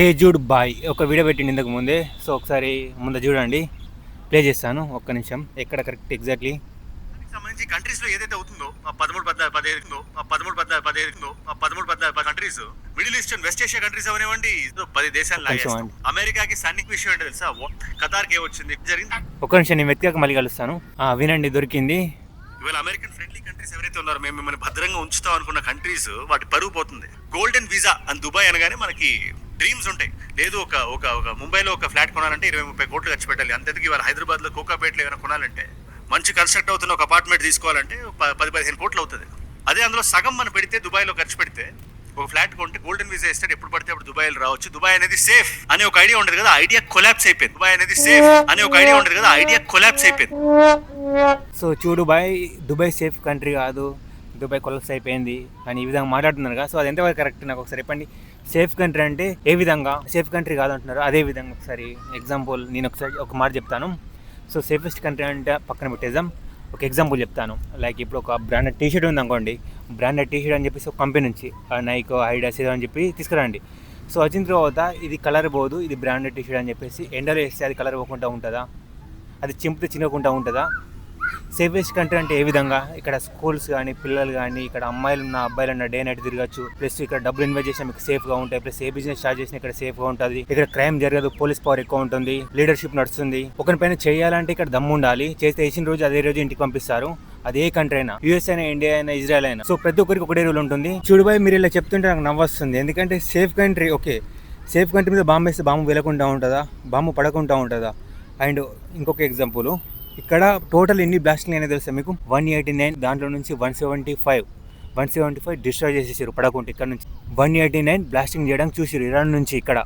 Aged bye ఒక video పెట్టిండి ఇంతకు ముందే. సో ఒకసారి ముందు చూడండి, ప్లే చేస్తాను ఒక్క నిమిషం. ఎక్కడ కరెక్ట్ ఎగ్జాక్ట్లీ సంబంధించి కంట్రీస్ లో ఏదైతే అవుతుందో 13 countries, middle eastern west Asia countries అవనివ్వండి, 10 దేశాలు లాగేస్తాం. అమెరికాకి సన్నిక్ విషయం ఏంటో తెలుసా? ఖతార్ కి వచ్చింది జరిగింది. ఒక్క నిమిషం, నేను వెతికాక మళ్ళీ కలుస్తాను. వినండి, దొరికింది. ఇవాళ అమెరికన్ ఫ్రెండ్లీ కంట్రీస్ ఎవరైతే ఉన్నారో, మేము మిమ్మల్ని భద్రంగా ఉంచుతాం అనుకున్న కంట్రీస్ వాటి పరువు పోతుంది. గోల్డెన్ వీసా అని దుబాయ్ అనగానే మనకి డ్రీమ్స్ ఉంటాయి. లేదు ఒక ఒక ఒక ముంబైలో ఒక ఫ్లాట్ కొనాలంటే 20-30 కోట్లు ఖర్చు పెట్టాలి. అంతేందుకు ఇవాళ హైదరాబాద్ లో కోకాపేటలో ఏమైనా కొనాలంటే, మంచి కన్స్ట్రక్ట్ అవుతున్న ఒక అపార్ట్మెంట్ తీసుకోవాలంటే 10-15 కోట్లు అవుతుంది. అదే అందులో సగం మనం పెడితే, దుబాయ్లో ఖర్చు పెడితే, ఒక ఫ్లాట్ కొంటే గోల్డెన్ వీసా ఇస్తే ఎప్పుడు పడితే అప్పుడు దుబాయ్లో రావచ్చు. దుబాయ్ అనేది సేఫ్ అనే ఒక ఐడియా ఉండదు కదా, ఐడియా కొలాప్స్ అయిపోయింది. దుబాయ్ అనేది సేఫ్ అనే ఒక ఐడియా ఉండదు కదా, ఐడియా కొలాప్స్ అయిపోయింది. సో చూడు బాయ్, దుబాయ్ సేఫ్ కంట్రీ కాదు, దుబాయ్ కొలాప్స్ అయిపోయింది అని ఈ విధంగా మాట్లాడుతున్నారు కదా. సో అది ఎంతవరకు కరెక్ట్ నాకు ఒకసారి చెప్పండి. సేఫ్ కంట్రీ అంటే ఏ విధంగా సేఫ్ కంట్రీ కాదు అంటున్నారు? అదే విధంగా ఒకసారి ఎగ్జాంపుల్ నేను ఒకసారి ఒక మాట చెప్తాను. సో సేఫెస్ట్ కంట్రీ అంటే పక్కన పెట్టేద్దాం, ఒక ఎగ్జాంపుల్ చెప్తాను. లైక్ ఇప్పుడు ఒక బ్రాండెడ్ టీషర్ట్ ఉంది అనుకోండి, బ్రాండెడ్ టీషర్ట్ అని చెప్పేసి ఒక కంపెనీ నుంచి నైక్, హైడాస్ ఏదో అని చెప్పి తీసుకురండి. సో వచ్చిన తర్వాత ఇది కలర్ పోదు, ఇది బ్రాండెడ్ టీషర్ట్ అని చెప్పేసి ఎండలో వేస్తే అది కలర్ పోకుండా ఉంటుందా? అది చింపితే చినకుండా ఉంటుందా? సేఫెస్ట్ కంట్రీ అంటే ఏ విధంగా? ఇక్కడ స్కూల్స్ కానీ, పిల్లలు కానీ, ఇక్కడ అమ్మాయిలు ఉన్న అబ్బాయిలు ఉన్న డే నైట్ తిరగచ్చు. ప్లస్ ఇక్కడ డబ్బులు ఇన్వెస్ట్ చేసినా మీకు సేఫ్గా ఉంటాయి. ప్లస్ ఏ బిజినెస్ స్టార్ట్ చేసినా ఇక్కడ సేఫ్గా ఉంటుంది. ఇక్కడ క్రైమ్ జరగదు, పోలీస్ పవర్ ఎక్కువ ఉంటుంది, లీడర్షిప్ నడుస్తుంది. ఒకరి పైన చేయాలంటే ఇక్కడ దమ్ము ఉండాలి. చేస్తే వేసిన రోజు అదే రోజు ఇంటికి పంపిస్తారు. అదే కంట్రీ అయినా, యూఎస్ అయినా, ఇండియా అయినా, ఇజ్రాయల్ అయినా. సో ప్రతి ఒక్కరికి ఒకటే రూల్ ఉంటుంది. చూడుబాయ్, మీరు ఇలా చెప్తుంటే నాకు నవ్వొస్తుంది. ఎందుకంటే safe country okay, safe country మీద బాంబు వేస్తే బాంబు వెలకుండా ఉంటుందా? బాంబు పడకుండా ఉంటుందా? అండ్ ఇంకొక ఎగ్జాంపుల్, ఇక్కడ టోటల్ ఎన్ని బ్లాస్టింగ్ అయినా తెలుసా మీకు? 189, దాంట్లో నుంచి 175 డిస్ట్రాయ్ చేసేసారు పడకుండా. ఇక్కడ నుంచి 189 బ్లాస్టింగ్ చేయడానికి చూసారు ఇరాన్ నుంచి ఇక్కడ.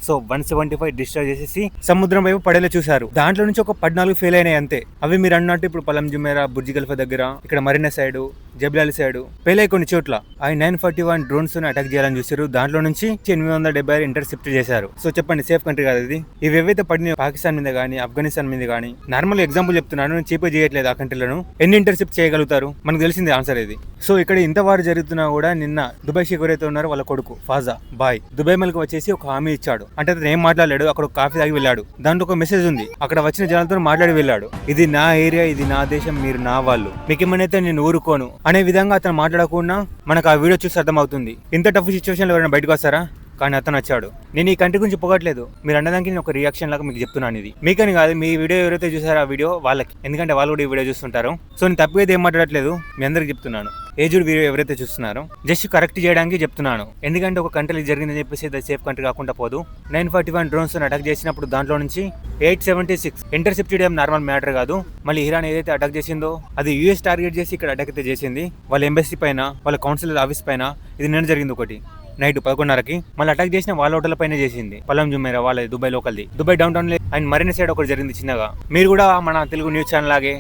సో 175 డిస్ట్రాయ్ చేసేసి సముద్రం వైపు పడేలా చూసారు. దాంట్లో నుంచి ఒక 14 ఫెయిల్ అయినాయి అంతే. అవి మీరు అన్నట్టు ఇప్పుడు పలం జుమేరా, బుర్జి ఖలీఫా దగ్గర, ఇక్కడ మరీనా సైడ్, జబిలాలి సైడ్ ఫెయిల్ అయ్యి కొన్ని చోట్ల. అవి 941 డ్రోన్స్ అటాక్ చేయాలని చూసారు. దాంట్లో నుంచి 876 ఇంటర్సెప్ట్ చేశారు. సో చెప్పండి, సేఫ్ కంట్రీ కాదు ఇది? ఇవి ఏవైతే పడిన పాకిస్తాన్ మీద కానీ, ఆఫ్ఘనిస్తాన్ మీద కానీ, నార్మల్ ఎగ్జాంపుల్ చెప్తున్నాను, నేను చీపే చేయట్లేదు. ఆ కంట్రీలను ఎన్ని ఇంటర్సెప్ట్ చేయగలుగుతారు? మనకు తెలిసింది ఆన్సర్ ఇది. సో ఇక్కడ ఇంత వారు జరుగుతున్నా కూడా, నిన్న దుబాయ్ షేక్ ఎవరైతే ఉన్నారో వాళ్ళ కొడుకు ఫాజా బాయ్ దుబాయ్ మళ్ళీ వచ్చేసి ఒక హామీ ఇచ్చాడు. అంటే అతను ఏం మాట్లాడాడు, అక్కడ ఒక కాఫీ తాగి వెళ్ళాడు. దాంట్లో ఒక మెసేజ్ ఉంది, అక్కడ వచ్చిన జనాలతో మాట్లాడి వెళ్ళాడు. ఇది నా ఏరియా, ఇది నా దేశం, మీరు నా వాళ్ళు, మీకేమైతే నేను ఊరుకోను అనే విధంగా అతను మాట్లాడకుండా మనకు ఆ వీడియో చూసి అర్థమవుతుంది. ఇంత టఫ్ సిచ్యువేషన్లో ఎవరైనా బయటకు వస్తారా? కానీ అతను వచ్చాడు. నేను ఈ కంట్రీ గురించి పొగట్లేదు, మీరు అన్నదానికి నేను ఒక రియాక్షన్ లాగా మీకు చెప్తున్నాను. ఇది మీకని కాదు, మీ వీడియో ఎవరైతే చూసారో ఆ వీడియో వాళ్ళకి, ఎందుకంటే వాళ్ళు కూడా ఈ వీడియో చూస్తుంటారు. సో నేను తప్పుగా ఏం మాట్లాడట్లేదు, మీ అందరికి చెప్తున్నాను. ఏజ్డ్ వీడియో ఎవరైతే చూస్తున్నారో జస్ట్ కరెక్ట్ చేయడానికి చెప్తున్నాను. ఎందుకంటే ఒక కంట్రీ జరిగిందని చెప్పేసి అది సేఫ్ కంట్రీ కాకుండా పోదు. 941 డ్రోన్స్ అటాక్ చేసినప్పుడు దాంట్లో నుంచి 876 ఇంటర్సెప్ట్ చేయడం నార్మల్ మ్యాటర్ కాదు. మళ్ళీ ఇరాన్ ఏదైతే అటాక్ చేసిందో అది యూఎస్ టార్గెట్ చేసి ఇక్కడ అటాక్ అయితే చేసింది. వాళ్ళ ఎంబసీ పైన, వాళ్ళ కౌన్సిలర్ ఆఫీస్ పైన. ఇది నేను జరిగింది ఒకటి నైట్ 11:30కి. మళ్ళీ అటాక్ చేసిన వాళ్ళ హోటల్ పైన చేసింది, పలం జుమేరా వాళ్ళ దుబాయ్ లోకల్ది. Dubai downtown and Marina side ఒకటి జరిగింది చిన్నగా. మీరు కూడా మన తెలుగు న్యూస్ ఛానల్ లాగే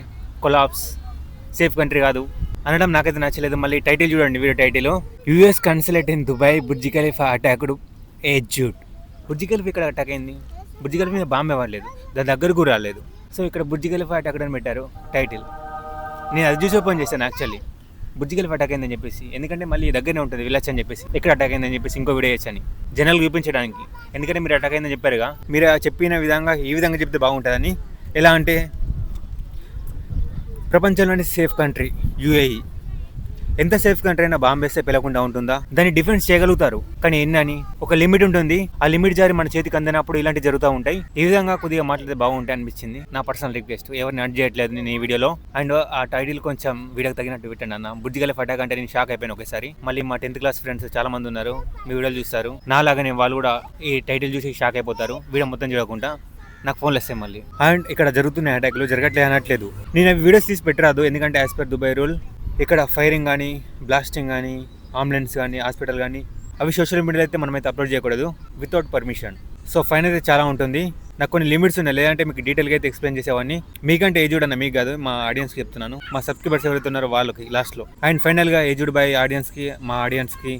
కొలాప్స్, సేఫ్ కంట్రీ కాదు అనడం నాకైతే నచ్చలేదు. మళ్ళీ టైటిల్ చూడండి, video title, US consulate in Dubai, Burj Khalifa attacked aged. Burj Khalifa ఇక్కడ అటాక్ అయింది, బుర్జి ఖలీఫా మీద బాంబే వాడలేదు, దాని దగ్గర కూడా రాలేదు. సో ఇక్కడ బుర్జి ఖలీఫా అటాక్ అని పెట్టారు టైటిల్. నేను అది చూసి ఓపెన్ చేశాను యాక్చువల్లీ, బుర్జి ఖలీఫా అటాక్ అయిందని చెప్పేసి. ఎందుకంటే మళ్ళీ దగ్గరనే ఉంటుంది విల్లచ్ అని చెప్పేసి, ఎక్కడ అటాక్ అయిందని చెప్పేసి ఇంకో వీడియో చేయొచ్చని జనాలు చూపించడానికి. ఎందుకంటే మీరు అటాక్ అయిందని చెప్పారుగా, మీరు చెప్పిన విధంగా ఈ విధంగా చెప్తే బాగుంటుందని. ఎలా అంటే, ప్రపంచంలోని సేఫ్ కంట్రీ యూఏఈ. ఎంత సేఫ్ కంట్రీ అయినా బాంబు వేస్తే పెళ్ళకుండా ఉంటుందా? దాన్ని డిఫెన్స్ చేయగలుగుతారు, కానీ ఎన్నని ఒక లిమిట్ ఉంటుంది. ఆ లిమిట్ జారి మన చేతికి అందినప్పుడు ఇలాంటి జరుగుతూ ఉంటాయి. ఈ విధంగా కొద్దిగా మాట్లాడితే బాగుంటాయి అనిపించింది, నా పర్సనల్ రిక్వెస్ట్. ఎవరిని అడ్ చేయట్లేదు నేను ఈ వీడియోలో. అండ్ ఆ టైటిల్ కొంచెం వీడియోకి తగినట్టు పెట్టండి అన్న. బుర్జి ఖలీఫా అటాక్ అంటే నేను షాక్ అయిపోయాను ఒకసారి. మళ్ళీ మా 10th క్లాస్ ఫ్రెండ్స్ చాలా మంది ఉన్నారు, మీ వీడియోలు చూస్తారు, నాలాగానే వాళ్ళు కూడా ఈ టైటిల్ చూసి షాక్ అయిపోతారు. వీడియో మొత్తం చూడకుండా నాకు ఫోన్లు వస్తాయి మళ్ళీ. అండ్ ఇక్కడ జరుగుతున్న అటాక్లు జరగట్లేదు అనట్లేదు, నేను వీడియోస్ తీసి పెట్టరాదు. ఎందుకంటే యాజ్ పర్ దుబాయ్ రూల్ ఇక్కడ ఫైరింగ్ కానీ, బ్లాస్టింగ్ కానీ, అంబులెన్స్ కానీ, హాస్పిటల్ కానీ అవి సోషల్ మీడియాలో అయితే మనమైతే అప్లోడ్ చేయకూడదు వితౌట్ పర్మిషన్. సో ఫైన్ అయితే చాలా ఉంటుంది. నాకు కొన్ని లిమిట్స్ ఉన్నాయి, లేదంటే మీకు డీటెయిల్గా అయితే ఎక్స్ప్లెయిన్ చేసేవాడిని. మీకంటే ఏజ్డ్ అన్న మీకు కాదు, మా ఆడియన్స్కి చెప్తున్నాను, మా సబ్స్క్రైబర్స్ ఎవరైతే ఉన్నారో వాళ్ళకి లాస్ట్లో. అండ్ ఫైనల్గా ఏజ్డ్ బై ఆడియన్స్కి, మా ఆడియన్స్కి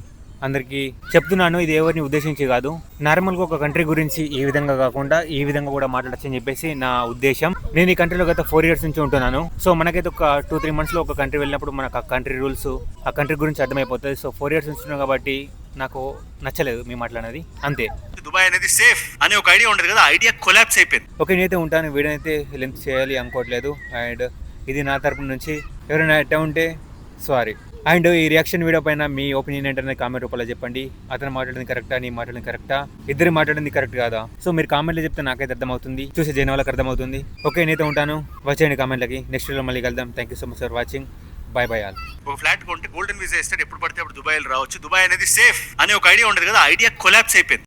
అందరికీ చెప్తున్నాను, ఇది ఎవరిని ఉద్దేశించి కాదు. నార్మల్గా ఒక కంట్రీ గురించి ఈ విధంగా కాకుండా ఈ విధంగా కూడా మాట్లాడచ్చని చెప్పేసి నా ఉద్దేశం. నేను ఈ కంట్రీలో గత 4 years నుంచి ఉంటున్నాను. సో మనకైతే ఒక 2-3 monthsలో ఒక కంట్రీ వెళ్ళినప్పుడు మనకు ఆ కంట్రీ రూల్స్, ఆ కంట్రీ గురించి అర్థమైపోతుంది. సో 4 years ఉంటున్నాం కాబట్టి నాకు నచ్చలేదు మీ మాట్లాడినది, అంతే. దుబాయ్ అనేది సేఫ్ అనే ఒక ఐడియా ఉండదు కదా, ఐడియా కొలాప్స్ అయిపోయింది. ఓకే, నేనైతే ఉంటాను. వీడియో అయితే లెంత్ చేయాలి అనుకోవట్లేదు. అండ్ ఇది నా తరపు నుంచి. ఎవరైనా అట్టే ఉంటే సారీ. అండ్ ఈ రియాక్షన్ వీడియో పైన మీ ఒపీనియన్ ఏంటనే కామెంట్ రూపంలో చెప్పండి. అతను మాట్లాడింది కరెక్టా, నీ మాట్లాడింది కరెక్టా, ఇద్దరు మాట్లాడింది కరెక్ట్ కాదా? సో మీరు కామెంట్లో చెప్తే నాకైతే అర్థమవుతుంది, చూసే జన వాళ్ళకి అర్థమవుతుంది. ఓకే, నేనైతే ఉంటాను. వచ్చేయండి కామెంట్లకి. నెక్స్ట్ వీడియో మళ్ళీ కలుద్దాం. Thank you so much for watching. By by all. ఒక ఫ్లాట్ కొంటే గోల్డెన్ వీసా ఇస్తే ఎప్పుడు పడితే అప్పుడు దుబాయ్ రావచ్చు. దుబాయ్ అనేది సేఫ్ అనే ఒక ఐడియా ఉండదు కదా, ఐడియా కొలాప్స్ అయిపోయింది.